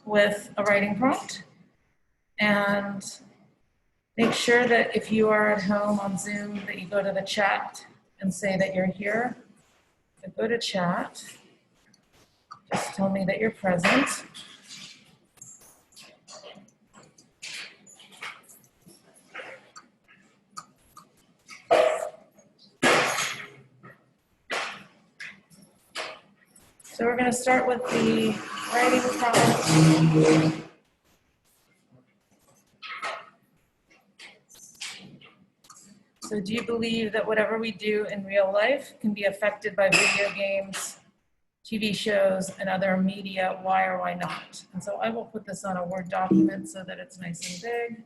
with a writing prompt. And make sure that if you are at home on Zoom, that you go to the chat and say that you're here. So go to chat. Just tell me that you're present. So we're going to start with the writing prompt. So do you believe that whatever we do in real life can be affected by video games, TV shows, and other media? Why or why not? And so I will put this on a Word document so that it's nice and big.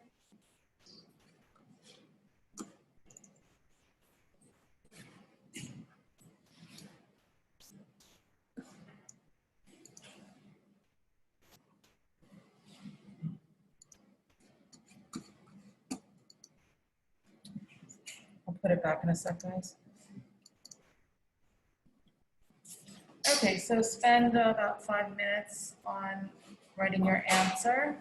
I'll put it back in a sec, guys. Okay, so spend about 5 minutes on writing your answer.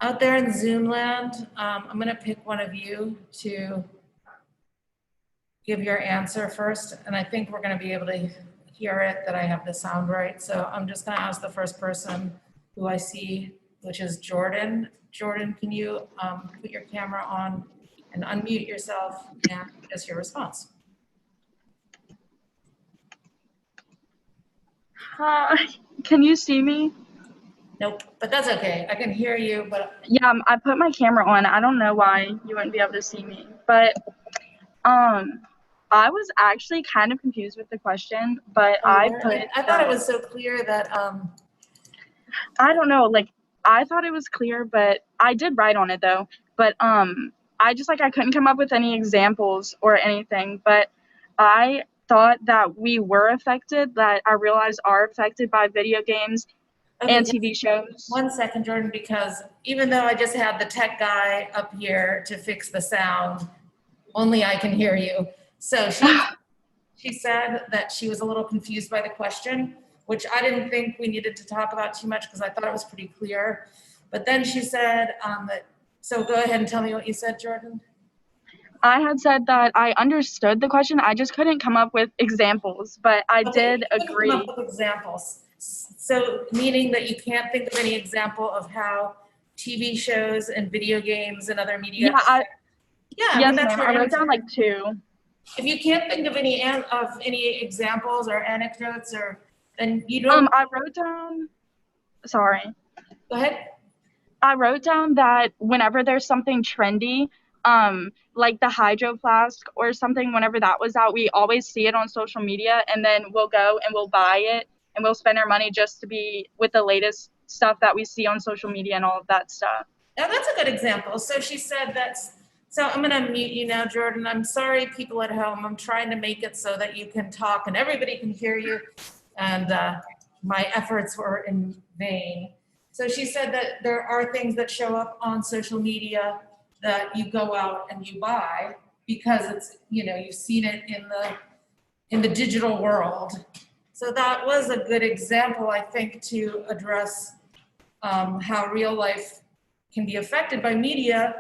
Out there in Zoom land, I'm gonna pick one of you to give your answer first, and I think we're gonna be able to hear it, that I have the sound right. So I'm just gonna ask the first person who I see, which is Jordan. Jordan, can you put your camera on and unmute yourself and just your response? Hi, can you see me? Nope, but that's okay. I can hear you, but Yeah, I put my camera on. I don't know why you wouldn't be able to see me, but I was actually kind of confused with the question, but oh, I where- put I thought it that was so clear that, I don't know, like I thought it was clear, but I did write on it though. But I just I couldn't come up with any examples or anything, but I thought that we were affected, that I realized are affected by video games okay, and TV shows. 1 second, Jordan, because even though I just had the tech guy up here to fix the sound, only I can hear you. So she said that she was a little confused by the question, which I didn't think we needed to talk about too much because I thought it was pretty clear. But then she said that, so go ahead and tell me what you said, Jordan. I had said that I understood the question, I just couldn't come up with examples, but I Okay, did you couldn't come agree. up with examples. So meaning that you can't think of any example of how TV shows and video games and other media. Yeah, I mean, Yes, that's ma'am. your I wrote answer. down like 2. If you can't think of any examples or anecdotes, or then you don't. I wrote down, sorry. Go ahead. I wrote down that whenever there's something trendy, like the Hydro Flask or something, whenever that was out, we always see it on social media, and then we'll go and we'll buy it, and we'll spend our money just to be with the latest stuff that we see on social media and all of that stuff. Now that's a good example. So she said that's. So I'm going to mute you now, Jordan. I'm sorry, people at home. I'm trying to make it so that you can talk and everybody can hear you, and my efforts were in vain. So she said that there are things that show up on social media that you go out and you buy because it's, you've seen it in the digital world. So that was a good example, I think, to address how real life can be affected by media.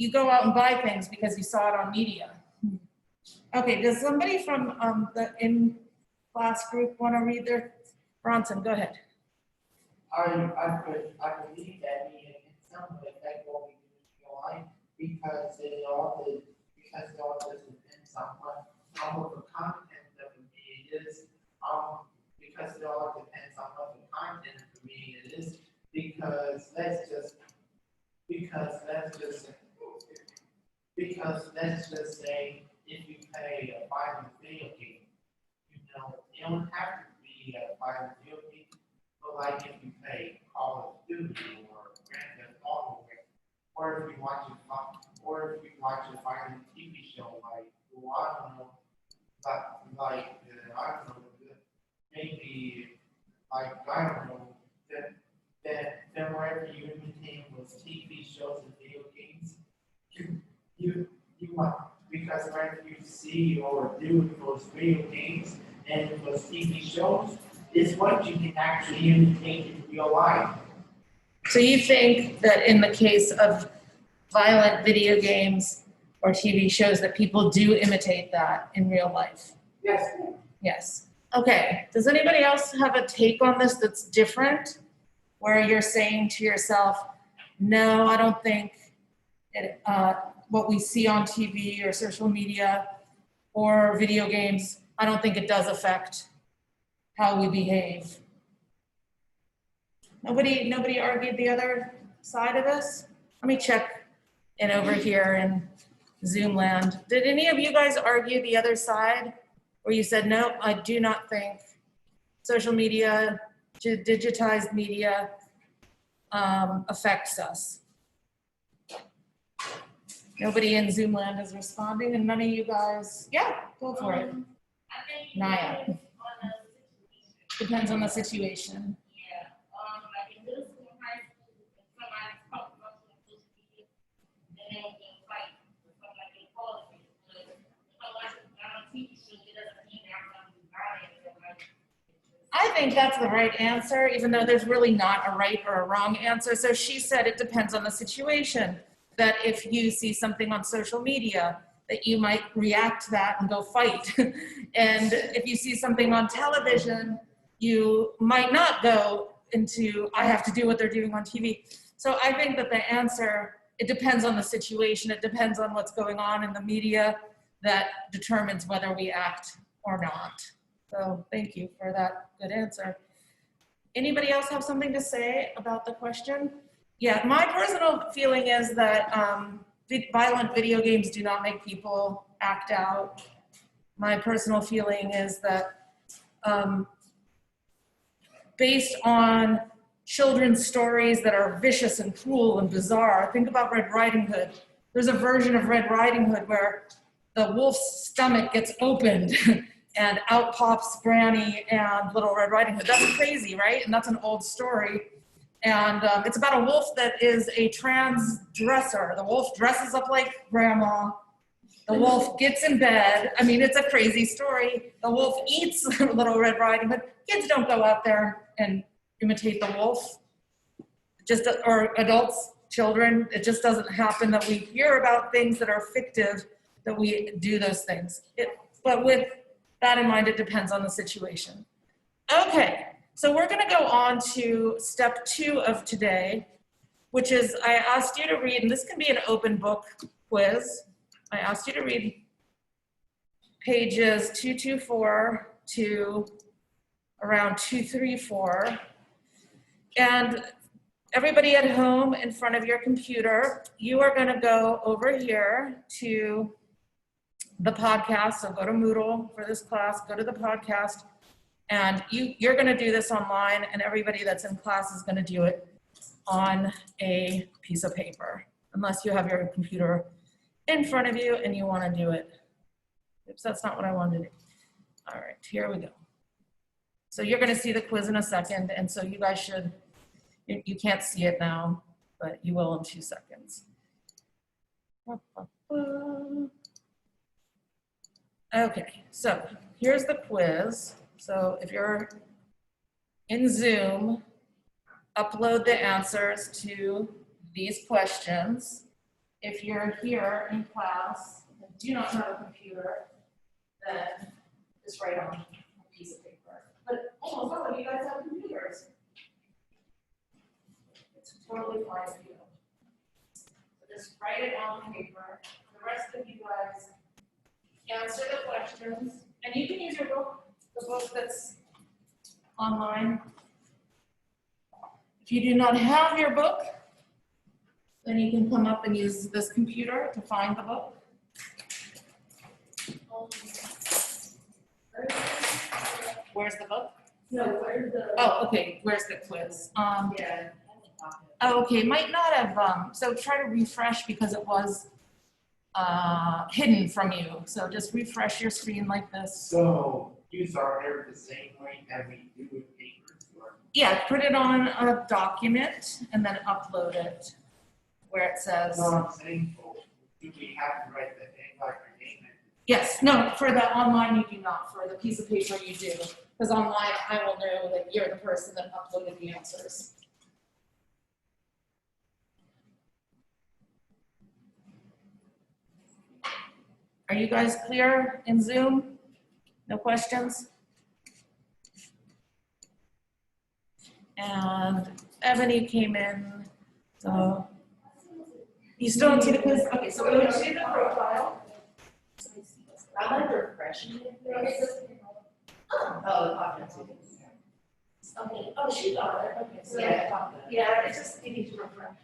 You go out and buy things because you saw it on media. Okay, does somebody from the in-class group want to read their, Bronson, go ahead. I believe that we in some way affect what we do in real life because it all just depends on what the content of the media is. Because it all depends on what the content of the media is. Because let's just say if you pay a violent video game, it don't have to be a violent video game. But like if you play Call of Duty or Grand Theft Auto, or if you watch a violent TV show like, well, I don't know, I don't know, maybe like I don't know, that wherever you imitate those TV shows and video games, you want, because wherever you see or do those video games and those TV shows is what you can actually imitate in real life. So you think that in the case of violent video games or TV shows that people do imitate that in real life? Yes. Yes. Okay, does anybody else have a take on this that's different? Where you're saying to yourself, no, I don't think it, what we see on TV or social media or video games, I don't think it does affect how we behave. Nobody argued the other side of this? Let me check in over here in Zoom land. Did any of you guys argue the other side? Where you said, no, I do not think social media, digitized media affects us. Nobody in Zoom land is responding, and none of you guys, yeah, go for it. Naya. Depends on the situation. Like in middle school and high school, if somebody's talking about social media, then they don't get fight or something like they call it. But if I watch it on TV show, it doesn't mean that I'm going to be violent. I think that's the right answer, even though there's really not a right or a wrong answer. So she said it depends on the situation, that if you see something on social media, that you might react to that and go fight. And if you see something on television, you might not go into, I have to do what they're doing on TV. So I think that the answer, it depends on the situation. It depends on what's going on in the media that determines whether we act or not. So thank you for that good answer. Anybody else have something to say about the question? Yeah, my personal feeling is that violent video games do not make people act out. My personal feeling is that based on children's stories that are vicious and cruel and bizarre, think about Red Riding Hood. There's a version of Red Riding Hood where the wolf's stomach gets opened and out pops Granny and Little Red Riding Hood. That's crazy, right? And that's an old story. And it's about a wolf that is a transdresser. The wolf dresses up like grandma. The wolf gets in bed. I mean, it's a crazy story. The wolf eats Little Red Riding Hood. Kids don't go out there and imitate the wolf. Or adults, children, it just doesn't happen that we hear about things that are fictive, that we do those things. But with that in mind, it depends on the situation. Okay, so we're gonna go on to step 2 of today, which is I asked you to read, and this can be an open book quiz. I asked you to read pages 224 to around 234. And everybody at home in front of your computer, you are gonna go over here to the podcast. So go to Moodle for this class, go to the podcast, and you're gonna do this online, and everybody that's in class is gonna do it on a piece of paper, unless you have your computer in front of you and you wanna do it. Oops, that's not what I wanted to do. All right, here we go. So you're gonna see the quiz in a second, and so you guys should, you can't see it now, but you will in 2 seconds. Okay, so here's the quiz. So if you're in Zoom, upload the answers to these questions. If you're here in class and do not have a computer, then just write on a piece of paper. But almost all of you guys have computers. It's totally fine if you don't. So just write it on paper. The rest of you guys answer the questions, and you can use your book, the book that's online. If you do not have your book, then you can come up and use this computer to find the book. Where's the book? No, where's the? Oh, okay, where's the quiz? Yeah. Oh, okay, might not have, so try to refresh because it was hidden from you. So just refresh your screen like this. So use our hair the same way that we do with papers, or? Yeah, put it on a document and then upload it where it says, No, I'm saying, do we have to write the name, like our name? yes, no, for the online you do not, for the piece of paper you do. Because online I will know that you're the person that uploaded the answers. Are you guys clear in Zoom? No questions? And Ebony came in, so you still don't see the quiz? Okay, so go to the profile. I like refreshing it. Oh, the conference. Okay, oh, she got it, okay, so. Yeah. It's just, you need to refresh.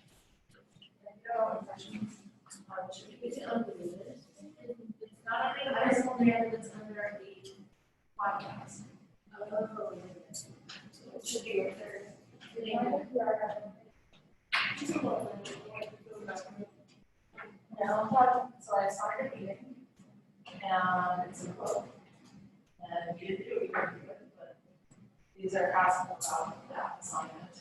It's under this. It's not under the high school manual, it's under the podcast. So it should be your third. Now, so I started reading, and it's a book, and you didn't do it, but these are asking about that assignment.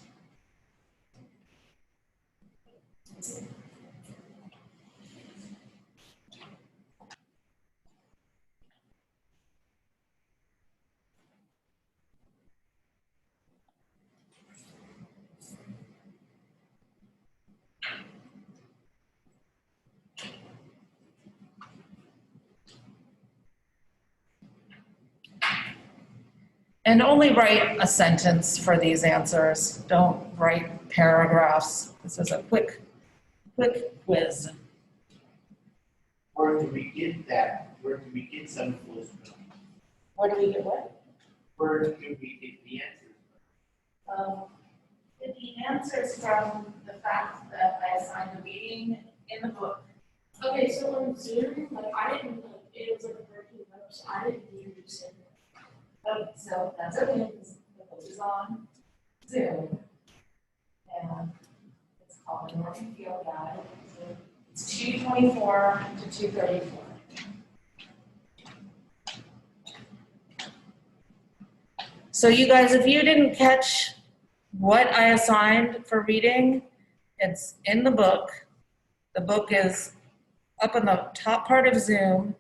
And only write a sentence for these answers. Don't write paragraphs. This is a quick quiz. Where do we get that? Where do we get some of those from? Where do we get what? Where do we get the answers The answers from the fact that I assigned the reading in the book. Okay, so on Zoom, like, I didn't, like, it was like a virtual web, so I didn't hear you say that. Oh, so that's okay, because the book is on Zoom. And it's called the Norton Field Guide. It's 224 to 234. So you guys, if you didn't catch what I assigned for reading, it's in the book. The book is up in the top part of Zoom,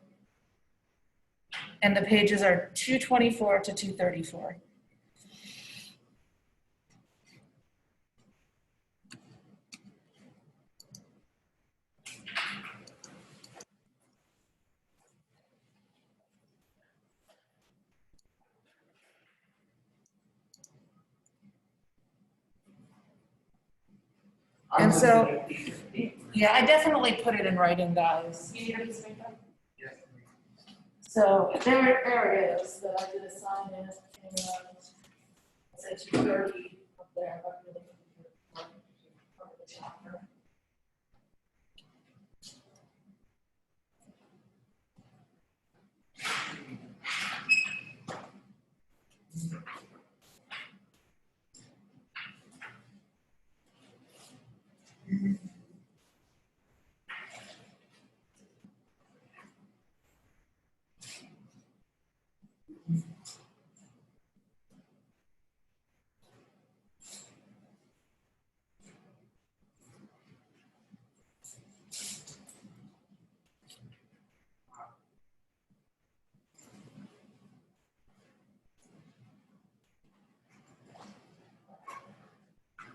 and the pages are 224 to 234. I'm And so- looking at piece of paper. Yeah, I definitely put it in writing, guys. You need a piece of paper? Yes. So there it is, that I did assign it, and it said 230 up there, but really part of the chapter.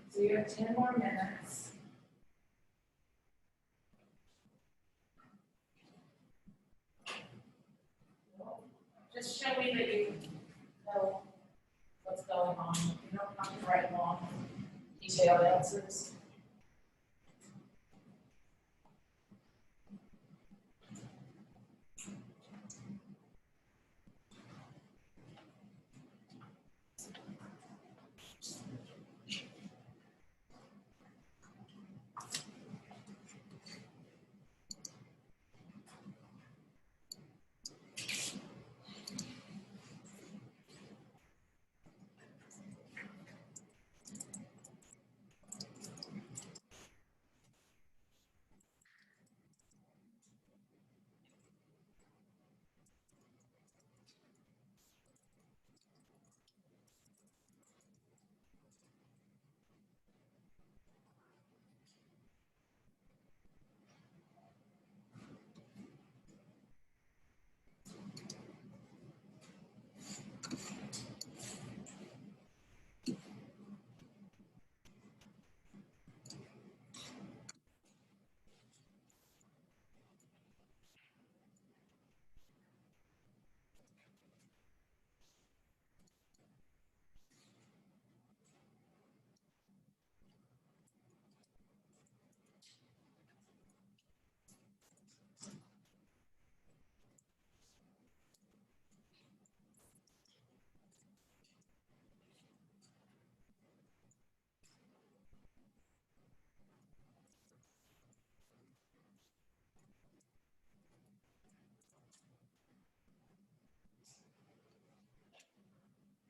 So you have 10 more minutes. Just show me that you know what's going on. You don't have to write long, detailed answers.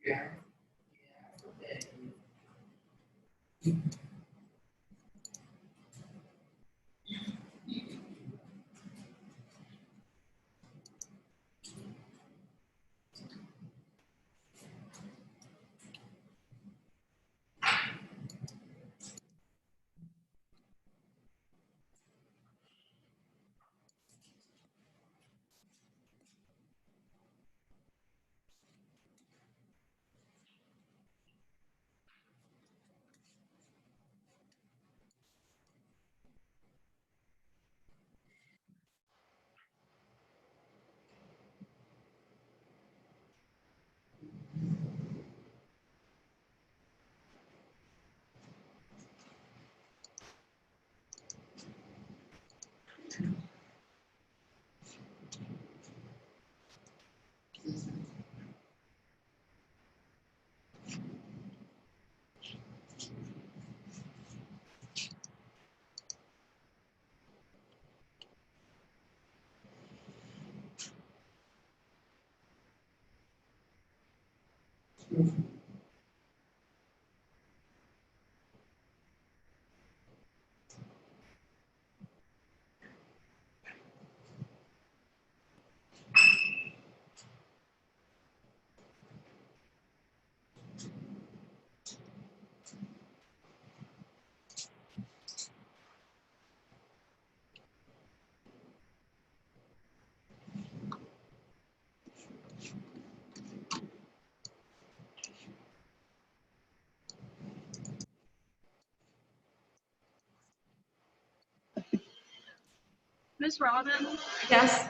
Yeah. Miss Robin, Yes?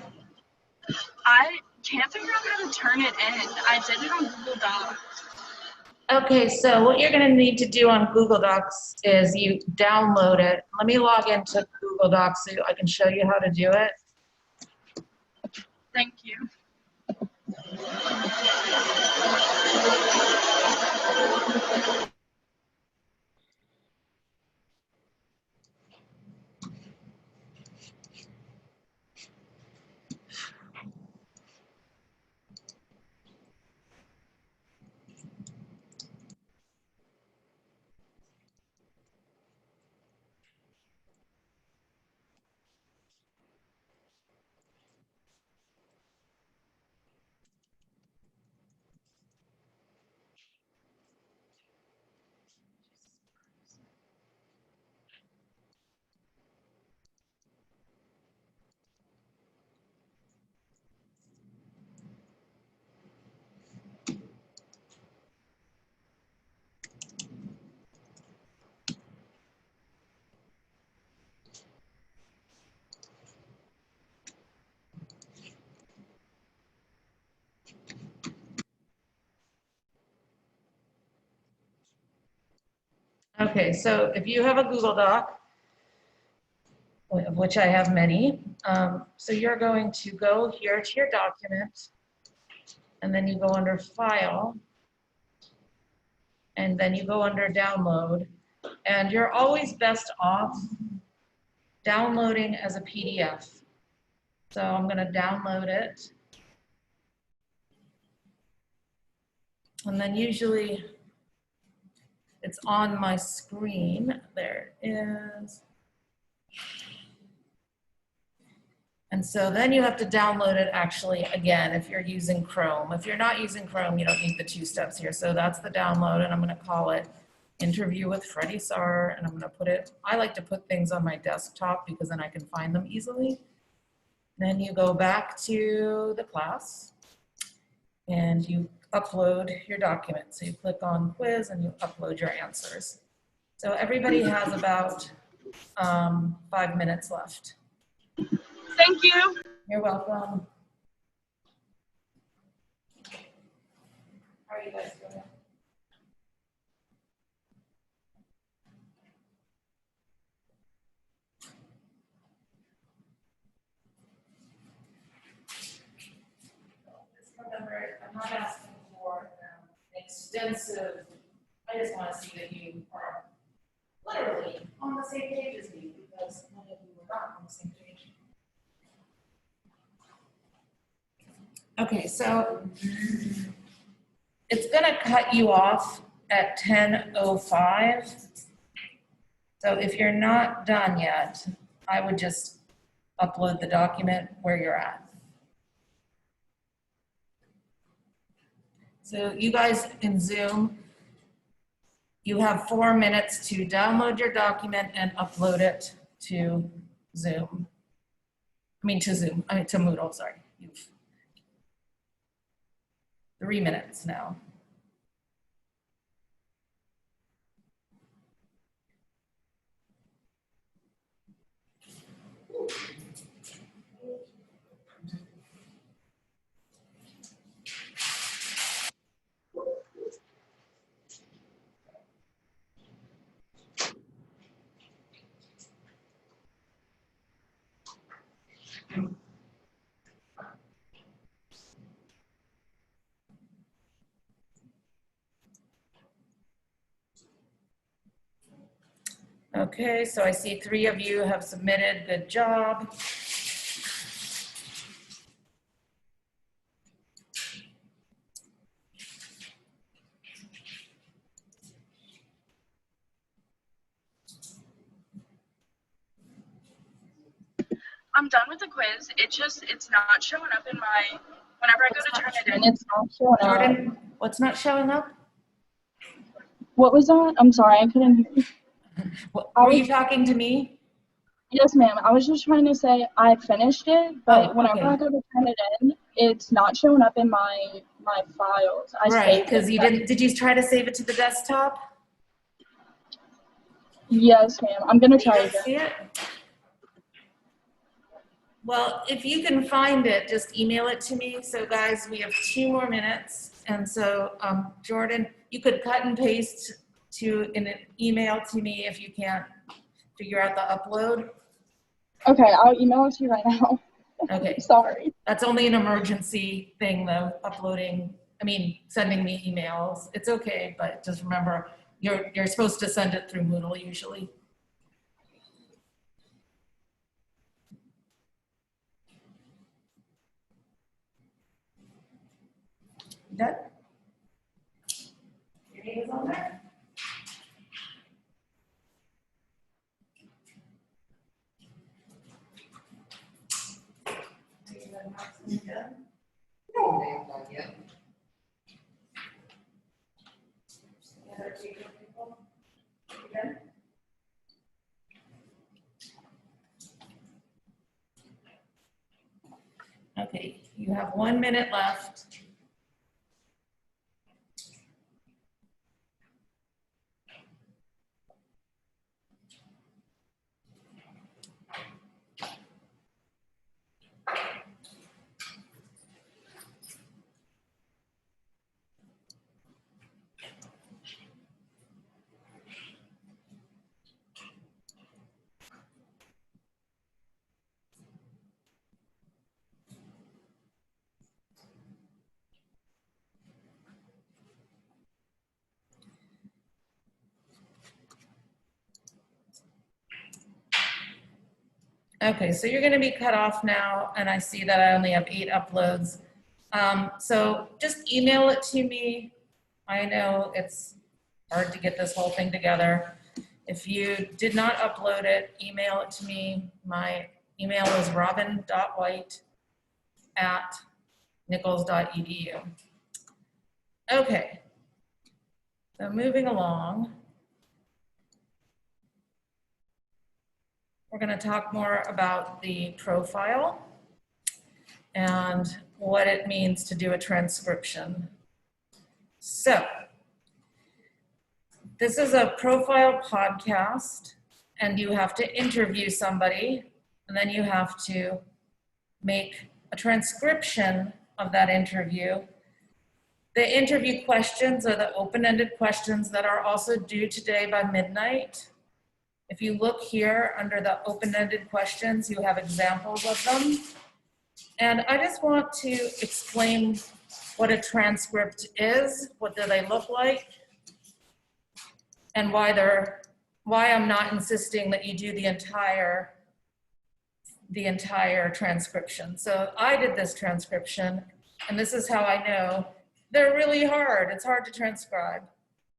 I can't figure out how to turn it in. I did it on Google Docs. Okay, so what you're gonna need to do on Google Docs is you download it. Let me log into Google Docs so I can show you how to do it. Thank you. Okay, so if you have a Google Doc, of which I have many, so you're going to go here to your document, and then you go under File, and then you go under Download, and you're always best off downloading as a PDF. So I'm gonna download it. And then usually it's on my screen. There it is. And so then you have to download it actually again if you're using Chrome. If you're not using Chrome, you don't need the 2 steps here. So that's the download, and I'm gonna call it Interview with Freddie Sarr, and I'm gonna put it, I like to put things on my desktop because then I can find them easily. Then you go back to the class and you upload your document. So you click on quiz and you upload your answers. So everybody has about 5 minutes left. Thank you. You're welcome. How are you guys doing? Just remember, I'm not asking for extensive, I just want to see that you are literally on the same page as me, because many of you were not on the same page. Okay, so it's gonna cut you off at 10:05. So if you're not done yet, I would just upload the document where you're at. So you guys in Zoom, you have 4 minutes to download your document and upload it to Zoom. To Moodle, sorry. You've 3 minutes now. Okay, so I see 3 of you have submitted. Good job. I'm done with the quiz. It's not showing up in my, whenever I go to turn it in, it's not showing up. Jordan, what's not showing up? What was that? I'm sorry, I couldn't hear you. Were you talking to me? Yes, ma'am. I was just trying to say I finished it, but Oh, whenever okay. I go to turn it in, it's not showing up in my files. I Right, saved because it, you but- did you try to save it to the desktop? Yes, ma'am. I'm gonna You try don't again. see it? Well, if you can find it, just email it to me. So guys, we have 2 more minutes. And so, Jordan, you could cut and paste in an email to me if you can't figure out the upload. Okay, I'll email it to you right now. Okay, Sorry. that's only an emergency thing though, sending me emails. It's okay, but just remember, you're supposed to send it through Moodle usually. Done? Your name is on there? No, ma'am, not yet. Okay, you have 1 minute left. Okay, so you're gonna be cut off now, and I see that I only have 8 uploads. So just email it to me. I know it's hard to get this whole thing together. If you did not upload it, email it to me. My email is robin.white@nichols.edu. Okay, so moving along. We're going to talk more about the profile and what it means to do a transcription. So, this is a profile podcast, and you have to interview somebody, and then you have to make a transcription of that interview. The interview questions are the open-ended questions that are also due today by midnight. If you look here under the open-ended questions, you have examples of them. And I just want to explain what a transcript is, what do they look like, and why I'm not insisting that you do the entire transcription. So I did this transcription, and this is how I know they're really hard. It's hard to transcribe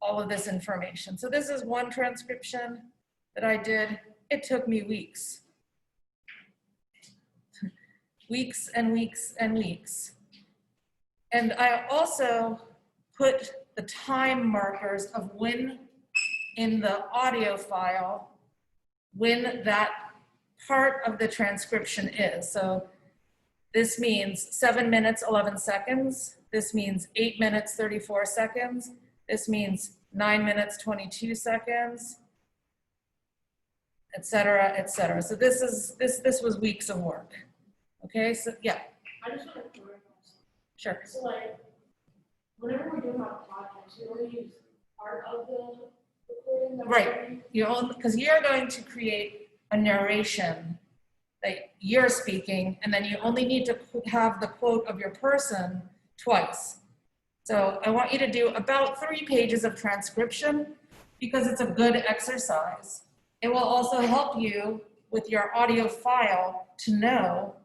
all of this information. So this is one transcription that I did. It took me weeks. Weeks and weeks and weeks. And I also put the time markers of when in the audio file, when that part of the transcription is. So this means 7 minutes, 11 seconds. This means 8 minutes, 34 seconds. This means 9 minutes, 22 seconds. Et cetera, et cetera. So this was weeks of work. Okay, so yeah, I just want to clarify something. sure. So like, whenever we're doing our podcast, we only use part of the recording. that we're Right. doing. Because you're going to create a narration that you're speaking, and then you only need to have the quote of your person twice. So I want you to do about 3 pages of transcription because it's a good exercise. It will also help you with your audio file to know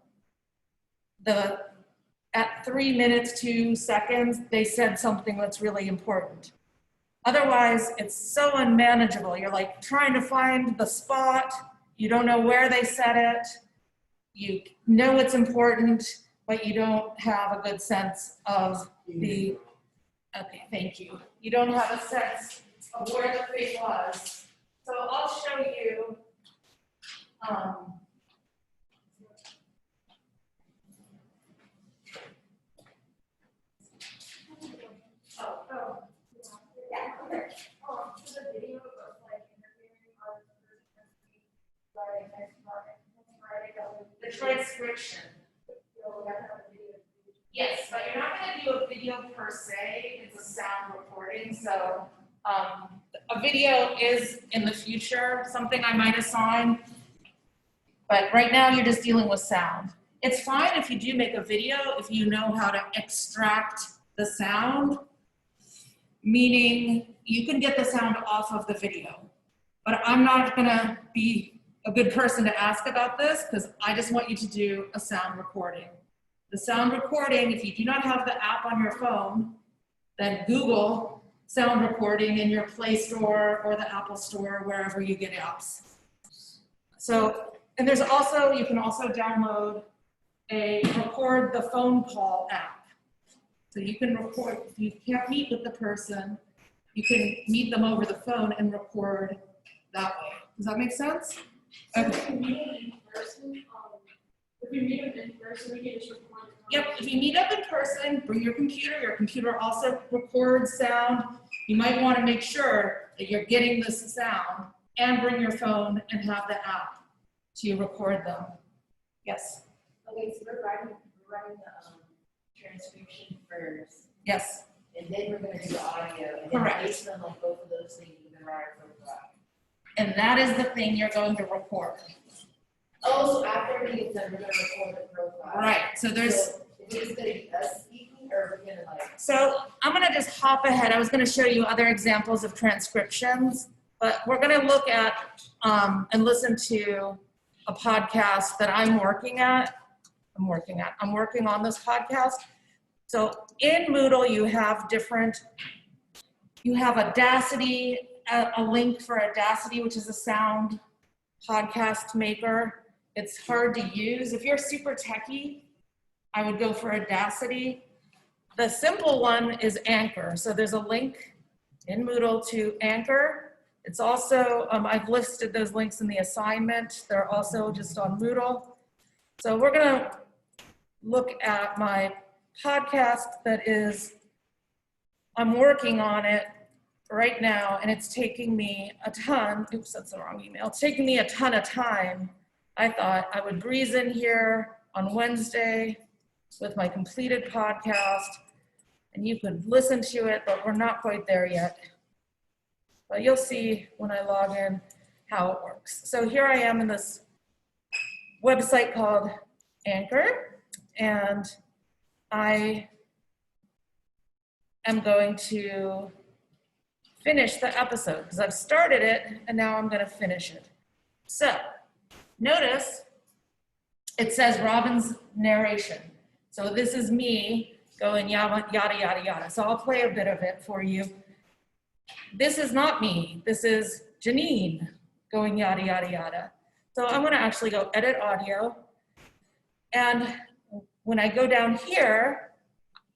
at 3 minutes, 2 seconds, they said something that's really important. Otherwise, it's so unmanageable. You're like trying to find the spot. You don't know where they said it. you know it's important, but you don't have a good sense of the, okay, thank you. You don't have a sense of where the thing was. So I'll show you, So the video of like interviewing our person, the transcription. Yes, but you're not gonna do a video per se, it's a sound recording, so, a video is in the future, something I might assign. But right now, you're just dealing with sound. It's fine if you do make a video, if you know how to extract the sound, meaning you can get the sound off of the video. But I'm not gonna be a good person to ask about this, because I just want you to do a sound recording. The sound recording, if you do not have the app on your phone, then Google sound recording in your Play Store or the Apple Store, wherever you get apps. So, and there's also, you can also download a record the phone call app. So you can record, if you can't meet with the person, you can meet them over the phone and record that way. Does that make sense? Okay. If we meet them in person, we can just record. Yep, if you meet up in person, bring your computer. Your computer also records sound. You might want to make sure that you're getting this sound, and bring your phone and have the app to record them. Yes, Okay, so we're writing the transcription first, yes, and then we're gonna do audio, and then Correct. based on like both of those things, we're gonna write a profile. and that is the thing you're going to record. Oh, so after we get done, we're gonna record the profile. Right, so there's, So is it gonna be us speaking, or are we gonna like? so I'm gonna just hop ahead. I was gonna show you other examples of transcriptions, but we're gonna look at and listen to a podcast that I'm working on this podcast. So in Moodle, you have Audacity, a link for Audacity, which is a sound podcast maker. It's hard to use. If you're super techie, I would go for Audacity. The simple one is Anchor. So there's a link in Moodle to Anchor. It's also, I've listed those links in the assignment. They're also just on Moodle. So we're gonna look at my podcast that is, I'm working on it right now, and it's taking me a ton, oops, that's the wrong email. It's taking me a ton of time. I thought I would breeze in here on Wednesday with my completed podcast, and you could listen to it, but we're not quite there yet. But you'll see when I log in how it works. So here I am in this website called Anchor, and I am going to finish the episode because I've started it and now I'm going to finish it. So notice it says Robin's narration. So this is me going yada, yada, yada, yada. So I'll play a bit of it for you. This is not me. This is Janine going yada, yada, yada. So I'm going to actually go edit audio. And when I go down here,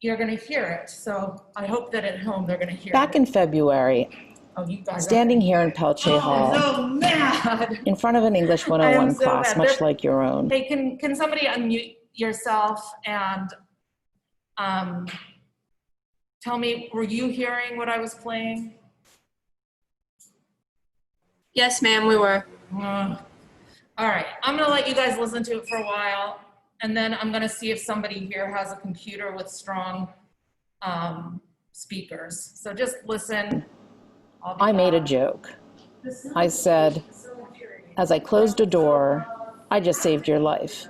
you're going to hear it. So I hope that at home they're going to hear Back it. in February, Oh, you guys standing here in Pelche Hall, I'm so mad. in front of an English I 101 am so class, mad. much They're- like your own. Hey, can somebody unmute yourself and tell me, were you hearing what I was playing? Yes, ma'am, we were. Ugh. All right, I'm gonna let you guys listen to it for a while, and then I'm gonna see if somebody here has a computer with strong speakers. So just listen. I'll be I made a back. joke. I said, as I closed a door, I just saved your life.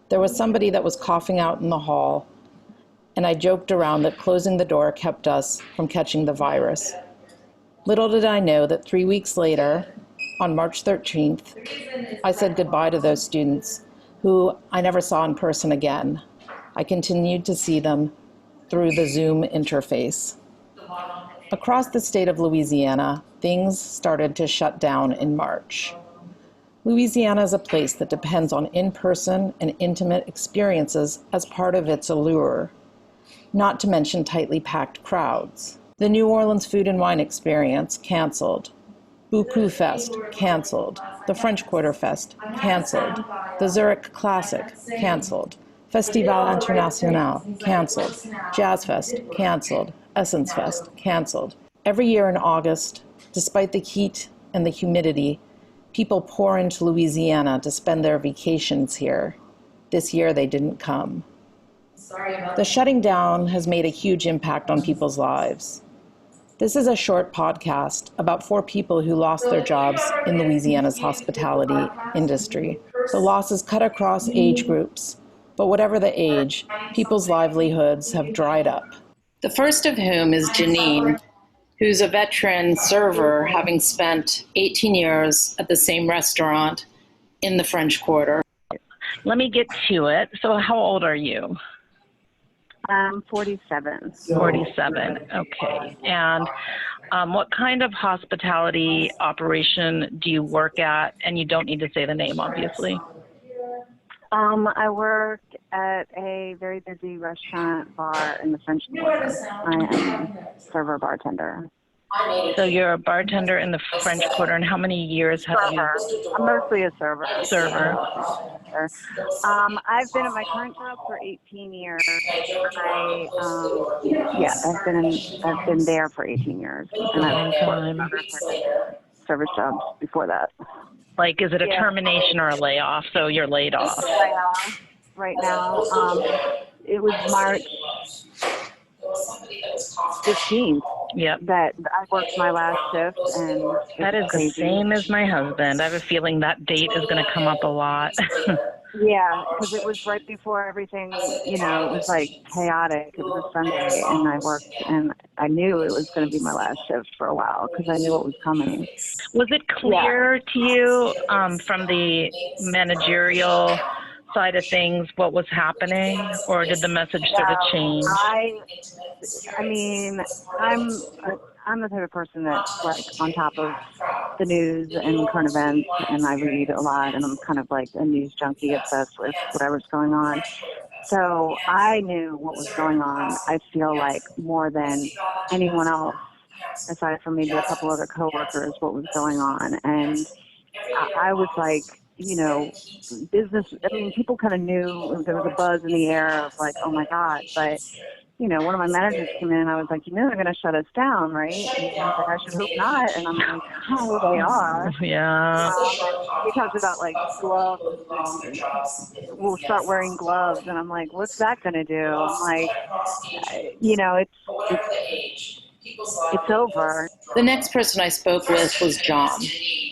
There was somebody that was coughing out in the hall, and I joked around that closing the door kept us from catching the virus. Little did I know that 3 weeks later, on March 13th, I said goodbye to those students who I never saw in person again. I continued to see them through the Zoom interface. Across the state of Louisiana, things started to shut down in March. Louisiana is a place that depends on in-person and intimate experiences as part of its allure, not to mention tightly packed crowds. The New Orleans Food and Wine Experience, canceled. Beaucoup Fest, canceled. The French Quarter Fest, canceled. The Zurich Classic, canceled. Festival International, canceled. Jazz Fest, canceled. Essence Fest, canceled. Every year in August, despite the heat and the humidity, people pour into Louisiana to spend their vacations here. This year they didn't come. The shutting down has made a huge impact on people's lives. This is a short podcast about 4 people who lost their jobs in Louisiana's hospitality industry. The losses cut across age groups, but whatever the age, people's livelihoods have dried up. The first of whom is Janine, who's a veteran server, having spent 18 years at the same restaurant in the French Quarter. Let me get to it. So how old are you? I'm 47. 47. Okay. And what kind of hospitality operation do you work at? And you don't need to say the name, obviously. I work at a very busy restaurant bar in the French Quarter. I am server bartender. So you're a bartender in the French Quarter, and how many years have you? I'm mostly a server. Server. I've been at my current job for 18 years. I've been there for 18 years, and I've worked other service jobs before that. Like, is it a termination or a layoff? So you're laid off. Layoff right now. It was March 15th. Yep. That I worked my last shift, and that is crazy. The same as my husband. I have a feeling that date is going to come up a lot. Yeah, because it was right before everything, it was like chaotic. It was a Sunday, and I worked, and I knew it was going to be my last shift for a while because I knew it was coming. Was it clear to you from the managerial side of things what was happening, or did the message sort of change? I mean, I'm the type of person that's like on top of the news and current events, and I read a lot, and I'm kind of like a news junkie obsessed with whatever's going on. So I knew what was going on, I feel like, more than anyone else, aside from maybe a couple other coworkers, what was going on. And I was like, business, people kind of knew there was a buzz in the air of like, oh my God. But, one of my managers came in and I was like, they're going to shut us down, right? And he was like, I should hope not. And I'm like, oh, they are. Yeah. He talked about like gloves, and we'll start wearing gloves. And I'm like, what's that going to do? I'm like, it's over. The next person I spoke with was John.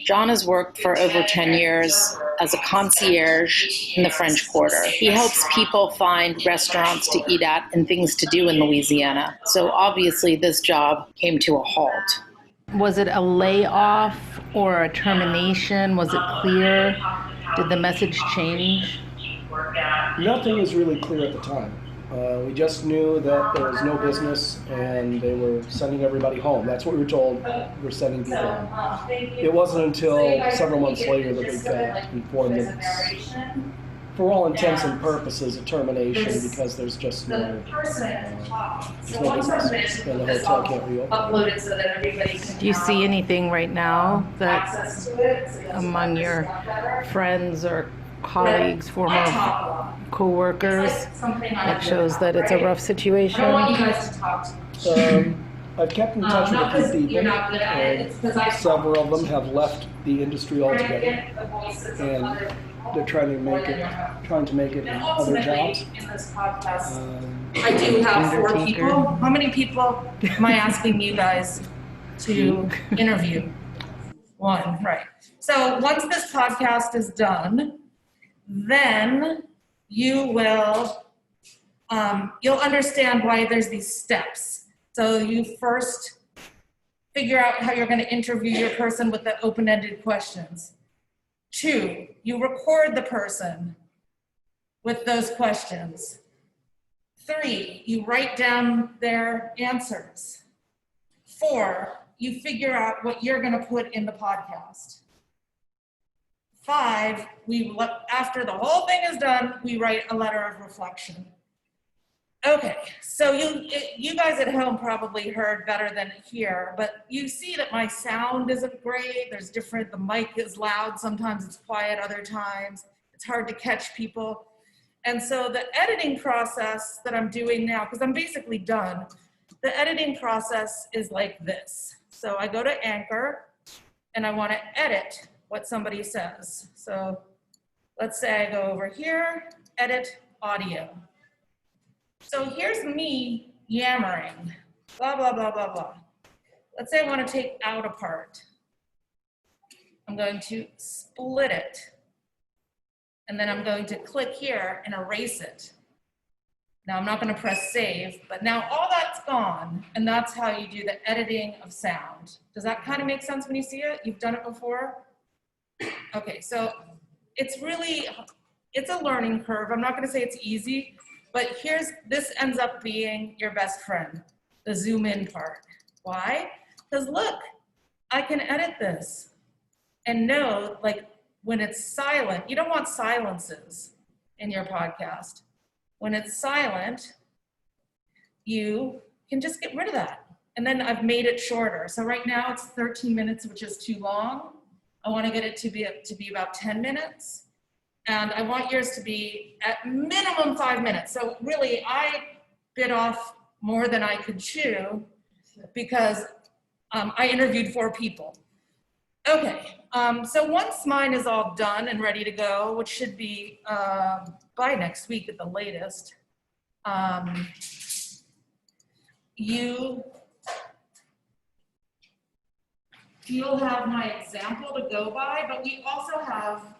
John has worked for over 10 years as a concierge in the French Quarter. He helps people find restaurants to eat at and things to do in Louisiana. So obviously this job came to a halt. Was it a layoff or a termination? Was it clear? Did the message change? Nothing was really clear at the time. We just knew that there was no business and they were sending everybody home. That's what we were told. We're sending people home. It wasn't until several months later that we got informed that it's, for all intents and purposes, a termination because there's just no business and the hotel can't reopen. Do you see anything right now that among your friends or colleagues, former co-workers, that shows that it's a rough situation? I've kept in touch with a few people. Several of them have left the industry altogether, and they're trying to make it in other jobs. I do have 4 people. How many people am I asking you guys to interview? 1, right. So once this podcast is done, then you will, you'll understand why there's these steps. So you first figure out how you're going to interview your person with the open-ended questions. 2, you record the person with those questions. 3, you write down their answers. 4, you figure out what you're going to put in the podcast. 5, after the whole thing is done, we write a letter of reflection. Okay, so you guys at home probably heard better than here, but you see that my sound isn't great. There's different, the mic is loud, sometimes it's quiet, other times it's hard to catch people. And so the editing process that I'm doing now, because I'm basically done, the editing process is like this. So I go to Anchor and I want to edit what somebody says. So let's say I go over here, edit audio. So here's me yammering, blah, blah, blah, blah, blah. Let's say I want to take out a part. I'm going to split it. And then I'm going to click here and erase it. Now I'm not going to press save, but now all that's gone. And that's how you do the editing of sound. Does that kind of make sense when you see it? You've done it before? Okay, so it's a learning curve. I'm not going to say it's easy. But this ends up being your best friend, the zoom in part. Why? Because look, I can edit this and know, like, when it's silent, you don't want silences in your podcast. When it's silent, you can just get rid of that. And then I've made it shorter. So right now it's 13 minutes, which is too long. I want to get it to be about 10 minutes. And I want yours to be at minimum 5 minutes. So really, I bit off more than I could chew because I interviewed 4 people. Okay, so once mine is all done and ready to go, which should be by next week at the latest, you'll have my example to go by, but we also have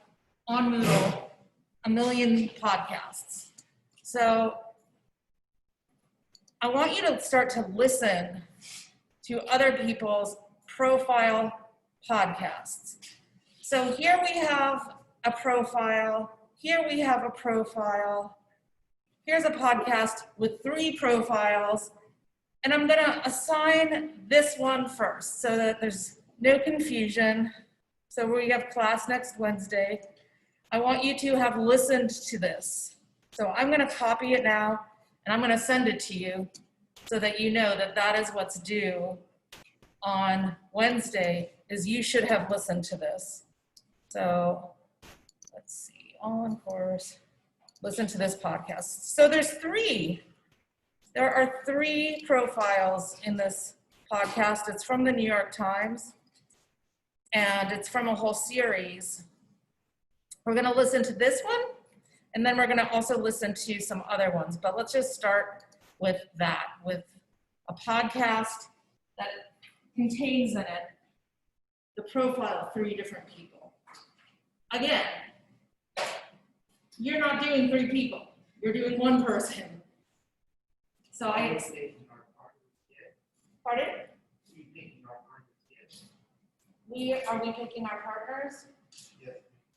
on Moodle a million podcasts. So I want you to start to listen to other people's profile podcasts. So here we have a profile, here we have a profile, here's a podcast with 3 profiles, and I'm gonna assign this one first so that there's no confusion. So we have class next Wednesday. I want you to have listened to this. So I'm gonna copy it now and I'm gonna send it to you so that you know that that is what's due on Wednesday, is you should have listened to this. So let's see, on course, listen to this podcast. So there are 3 profiles in this podcast. It's from the New York Times and it's from a whole series. We're gonna listen to this one, and then we're gonna also listen to some other ones, but let's just start with that, with a podcast that contains in it the profile of 3 different people. Again, you're not doing 3 people, you're doing 1 person. So pardon? Are we picking our partners? Yes.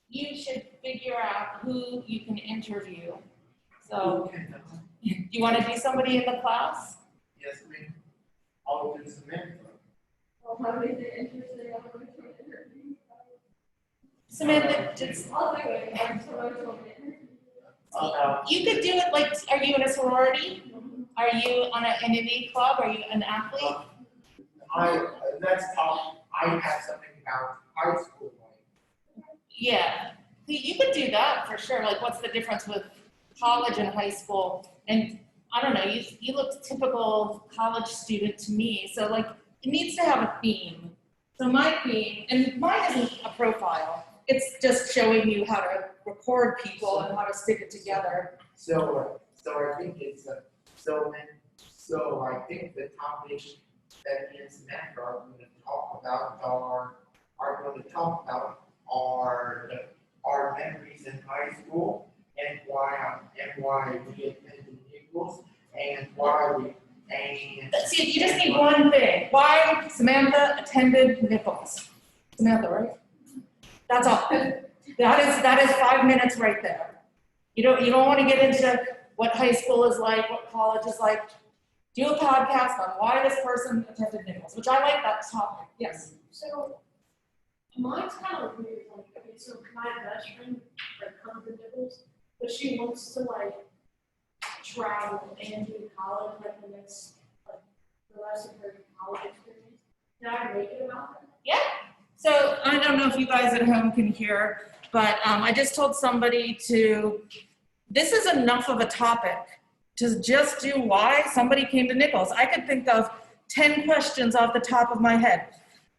You should figure out who you can interview. So, do you want to do somebody in the class? Yes, ma'am. I'll do Samantha. Well, how many they interested in going to an interview? Samantha, just, I'll do it. I'm so much on the interview. you could do it like, are you in a sorority? Are you on an NNA club? Are you an athlete? Let's talk. I have something about high school life. Yeah, you could do that for sure. Like, what's the difference with college and high school? And I don't know, you look typical college student to me. So like, it needs to have a theme. So my theme, and mine isn't a profile. It's just showing you how to record people and how to stick it together. So I think it's so I think the topic that me and Samantha are going to talk about are memories in high school and why we attended Nichols and why we See, you just need one thing. Why Samantha attended Nichols. Samantha, right? That's all. That is 5 minutes right there. You don't want to get into what high school is like, what college is like. Do a podcast on why this person attended Nichols, which I like that topic. Yes. So mine's kind of weird. Like, okay, so my best friend, like, comes to Nichols, but she wants to, like, travel and do college, like, the next, like, the rest of her college experience. Can I make it about that? Yeah. So I don't know if you guys at home can hear, but I just told somebody this is enough of a topic to just do why somebody came to Nichols. I could think of 10 questions off the top of my head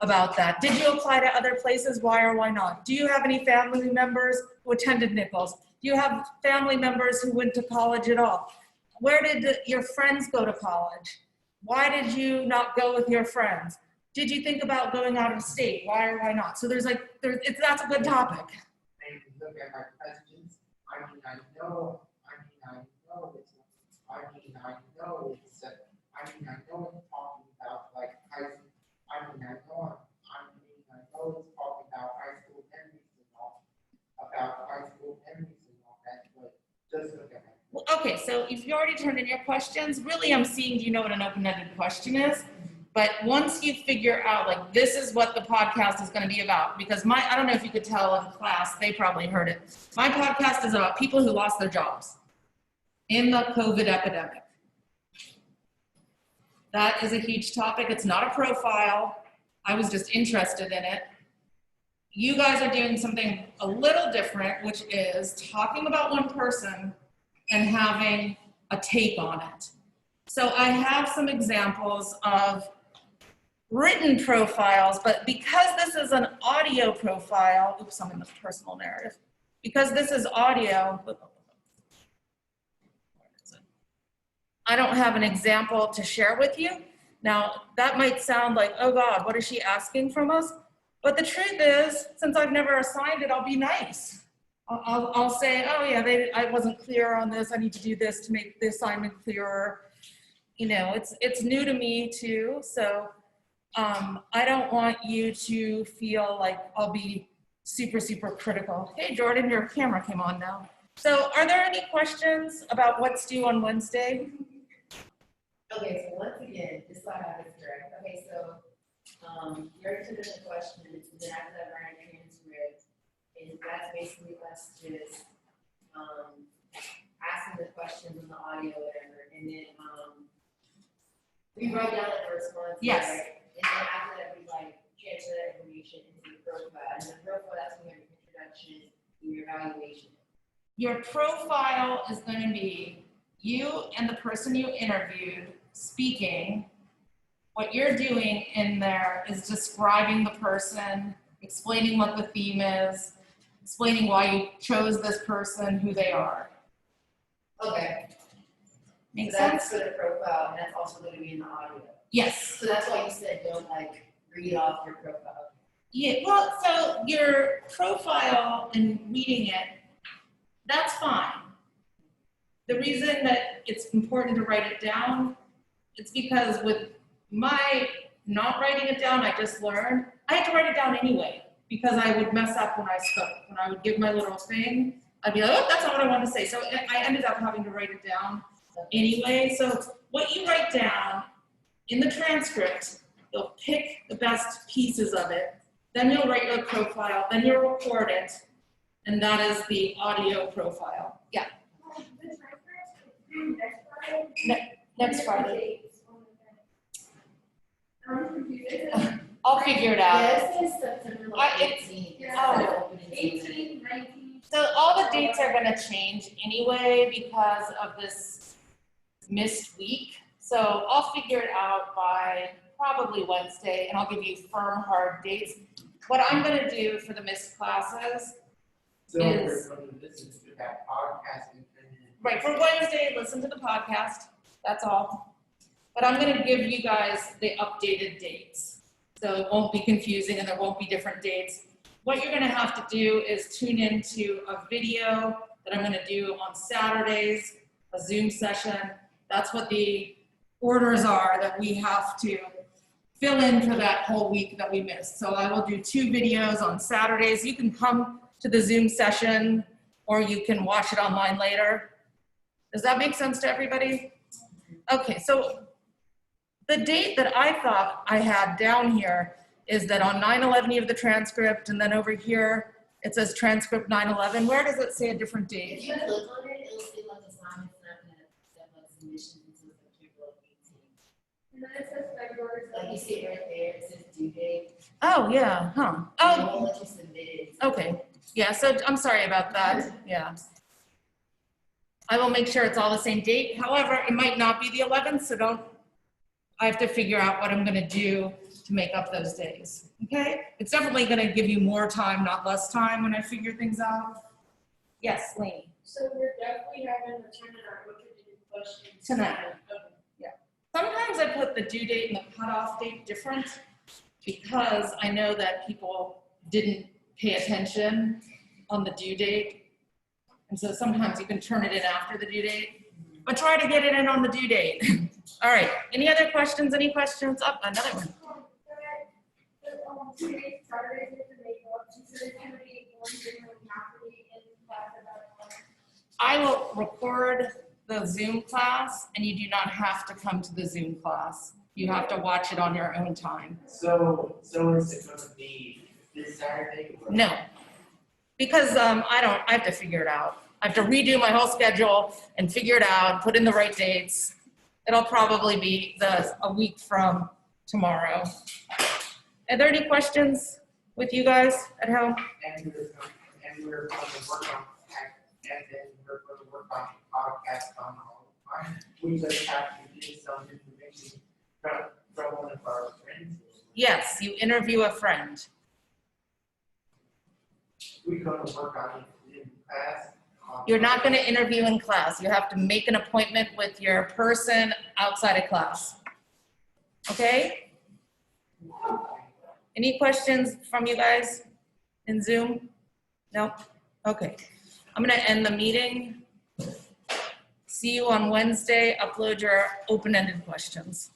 about that. Did you apply to other places? Why or why not? Do you have any family members who attended Nichols? Do you have family members who went to college at all? Where did your friends go to college? Why did you not go with your friends? Did you think about going out of state? Why or why not? So that's a good topic. And you look at my questions, I know it's, I know it's talking about like high school, I know it's talking about high school memories and all, that, but just look at it. Well, okay, so if you already turned in your questions, really I'm seeing, do you know what an open-ended question is? But once you figure out, like, this is what the podcast is going to be about, because I don't know if you could tell in class, they probably heard it. My podcast is about people who lost their jobs in the COVID epidemic. That is a huge topic. It's not a profile. I was just interested in it. You guys are doing something a little different, which is talking about one person and having a take on it. So I have some examples of written profiles, but because this is an audio profile, oops, I'm in the personal narrative. Because this is audio, I don't have an example to share with you. Now, that might sound like, oh God, what is she asking from us? But the truth is, since I've never assigned it, I'll be nice. I'll say, oh yeah, I wasn't clear on this. I need to do this to make the assignment clearer. You know, it's new to me too. So I don't want you to feel like I'll be super, super critical. Hey, Jordan, your camera came on now. So are there any questions about what's due on Wednesday? Okay, so once again, just so I have this correct. Okay, so you're to the question, and then after that, write a transcript, and that's basically us just asking the questions in the audio, whatever, and then we write down the response. Yes. Right? And then after that, we like transfer that information into the profile, and the profile, that's when your introduction and your evaluation. Your profile is going to be you and the person you interviewed speaking. What you're doing in there is describing the person, explaining what the theme is, explaining why you chose this person, who they are. Okay. Make So sense? that's for the profile, and that's also going to be in the audio. Yes. So that's why you said don't like read off your profile. Yeah, well, so your profile and reading it, that's fine. The reason that it's important to write it down, it's because with my not writing it down, I just learned, I had to write it down anyway, because I would mess up when I spoke. When I would give my little thing, I'd be like, oh, that's not what I want to say. So I ended up having to write it down anyway. So what you write down in the transcript, you'll pick the best pieces of it, then you'll write your profile, then you'll record it, and that is the audio profile. Yeah. Next Friday. I'll figure it out. Yeah, it says September like 18th. 18, 19. So all the dates are gonna change anyway because of this missed week. So I'll figure it out by probably Wednesday, and I'll give you firm, hard dates. What I'm gonna do for the missed classes So is, we're going to listen to that podcast and right, for Wednesday, listen to the podcast, that's all. But I'm gonna give you guys the updated dates. So it won't be confusing and there won't be different dates. What you're gonna have to do is tune into a video that I'm gonna do on Saturdays, a Zoom session. That's what the orders are that we have to fill in for that whole week that we missed. So I will do 2 videos on Saturdays. You can come to the Zoom session or you can watch it online later. Does that make sense to everybody? Okay, so the date that I thought I had down here is that on 9/11 you have the transcript, and then over here It says transcript 9/11. Where does it say a different If date? you click on it, it'll say like assignments not gonna accept like submissions until September 18th. And then it says February. Like you see right there, it says due date. Oh, yeah, huh. It Oh, won't let you submit it. okay. Yeah, so I'm sorry about that. Yeah. I will make sure it's all the same date. However, it might not be the 11th, so I have to figure out what I'm gonna do to make up those days, okay? It's definitely gonna give you more time, not less time when I figure things out. Yes, Lainey. So we're definitely having a turn in our book to do questions. Tonight. Sometimes I put the due date and the cutoff date different because I know that people didn't pay attention on the due date. And so sometimes you can turn it in after the due date, but try to get it in on the due date. All right, any other questions? Any questions? Up, another one. Today, Saturday, with the makeup, consider committee, one dinner, happily in class about. I will record the Zoom class and you do not have to come to the Zoom class. You have to watch it on your own time. So is it gonna be this Saturday? or- No, because I have to figure it out. I have to redo my whole schedule and figure it out, put in the right dates. It'll probably be a week from tomorrow. Are there any questions with you guys at home? And we're going to work on, and then we're going to work on podcast on all the time. We just have to get some information from one of our friends. Yes, you interview a friend. We're going to work on it in class. You're not going to interview in class. You have to make an appointment with your person outside of class. Okay? Any questions from you guys in Zoom? No? Okay. I'm going to end the meeting. See you on Wednesday. Upload your open-ended questions.